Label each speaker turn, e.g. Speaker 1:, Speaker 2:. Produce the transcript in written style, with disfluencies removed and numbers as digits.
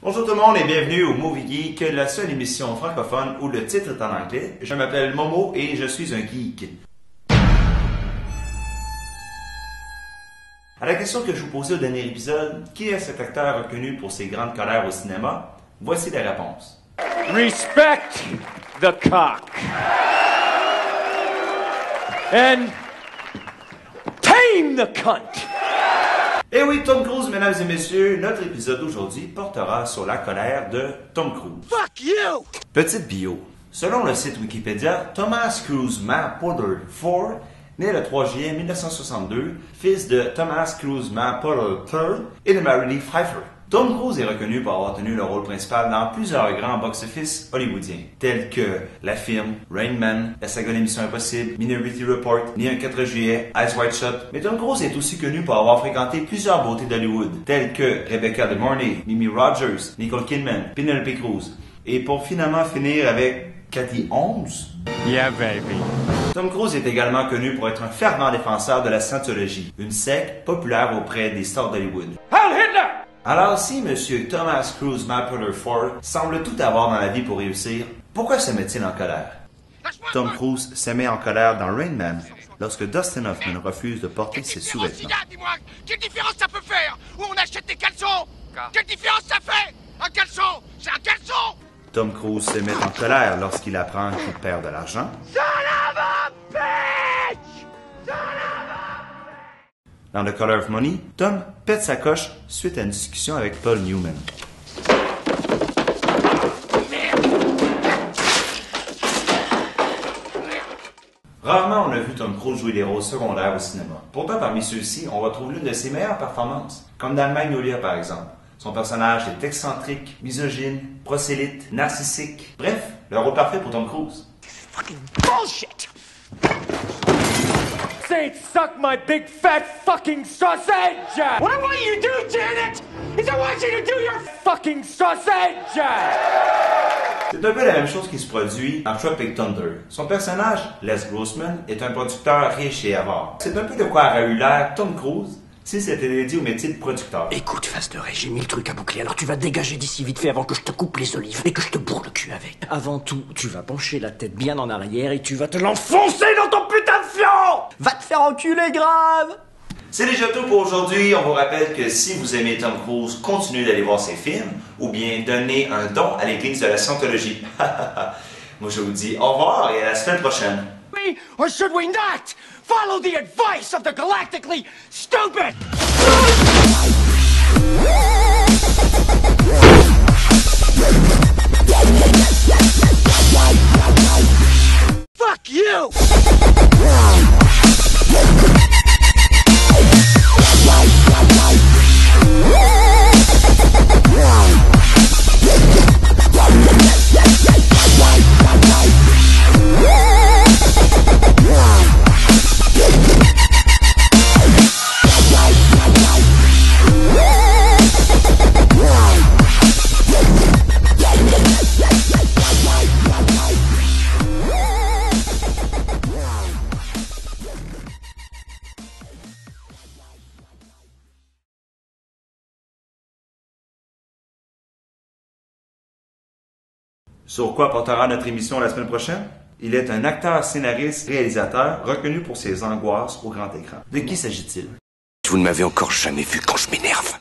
Speaker 1: Bonjour tout le monde et bienvenue au Movie Geek, la seule émission francophone où le titre est en anglais. Je m'appelle Momo et je suis un geek. À la question que je vous posais au dernier épisode, qui est cet acteur reconnu pour ses grandes colères au cinéma? Voici la réponse.
Speaker 2: Respect the cock. And tame the cunt.
Speaker 1: Et oui, Tom Cruise, mesdames et messieurs, notre épisode d'aujourd'hui portera sur la colère de Tom Cruise.
Speaker 2: Fuck you!
Speaker 1: Petite bio. Selon le site Wikipédia, Thomas Cruise Mapother IV, né le 3 juillet 1962, fils de Thomas Cruise Mapother III et de Mary Lee Pfeiffer. Tom Cruise est reconnu pour avoir tenu le rôle principal dans plusieurs grands box-office hollywoodiens, tels que La Firme, Rain Man, la saga Mission Impossible, Minority Report, Né un 4 juillet, Eyes Wide Shut. Mais Tom Cruise est aussi connu pour avoir fréquenté plusieurs beautés d'Hollywood, telles que Rebecca De Mornay, Mimi Rogers, Nicole Kidman, Penelope Cruz. Et pour finalement finir avec Cathy Holmes.
Speaker 2: Yeah, baby.
Speaker 1: Tom Cruise est également connu pour être un fervent défenseur de la Scientologie, une secte populaire auprès des stars d'Hollywood.
Speaker 2: Heil Hitler!
Speaker 1: Alors si M. Thomas Cruise Mapother IV semble tout avoir dans la vie pour réussir, pourquoi se met-il en colère? Tom Cruise se met en colère dans Rain Man lorsque Dustin Hoffman refuse de porter ses sous-vêtements.
Speaker 3: Dis-moi, quelle différence ça peut faire? Où on achète des caleçons? Quelle différence ça fait? Un caleçon, c'est un caleçon!
Speaker 1: Tom Cruise se met en colère lorsqu'il apprend qu'il perd de l'argent. Dans The Color of Money, Tom pète sa coche suite à une discussion avec Paul Newman. Rarement on a vu Tom Cruise jouer des rôles secondaires au cinéma. Pourtant, parmi ceux-ci, on retrouve l'une de ses meilleures performances, comme dans Magnolia par exemple. Son personnage est excentrique, misogyne, prosélyte, narcissique. Bref, le rôle parfait pour Tom Cruise.
Speaker 3: Fucking bullshit!
Speaker 2: Say it, suck my big fat fucking sausage! What I want you to do, Janet, is I want you to do your fucking sausage!
Speaker 1: C'est un peu la même chose qui se produit dans Tropic Thunder. Son personnage, Les Grossman, est un producteur riche et avare. C'est un peu de quoi aurait eu l'air Tom Cruise si c'était dédié au métier de producteur.
Speaker 4: Écoute, face de j'ai mis le truc à boucler, alors tu vas te dégager d'ici vite fait avant que je te coupe les olives et que je te bourre le cul avec. Avant tout, tu vas pencher la tête bien en arrière et tu vas te l'enfoncer dans ton putain de fion! Va te faire enculer grave!
Speaker 1: C'est déjà tout pour aujourd'hui. On vous rappelle que si vous aimez Tom Cruise, continuez d'aller voir ses films ou bien donnez un don à l'église de la Scientologie. Moi je vous dis au revoir et à la semaine prochaine.
Speaker 3: Or should we not follow the advice of the galactically stupid? Fuck you!
Speaker 1: Sur quoi portera notre émission la semaine prochaine? Il est un acteur, scénariste, réalisateur reconnu pour ses angoisses au grand écran. De qui s'agit-il?
Speaker 5: Vous ne m'avez encore jamais vu quand je m'énerve.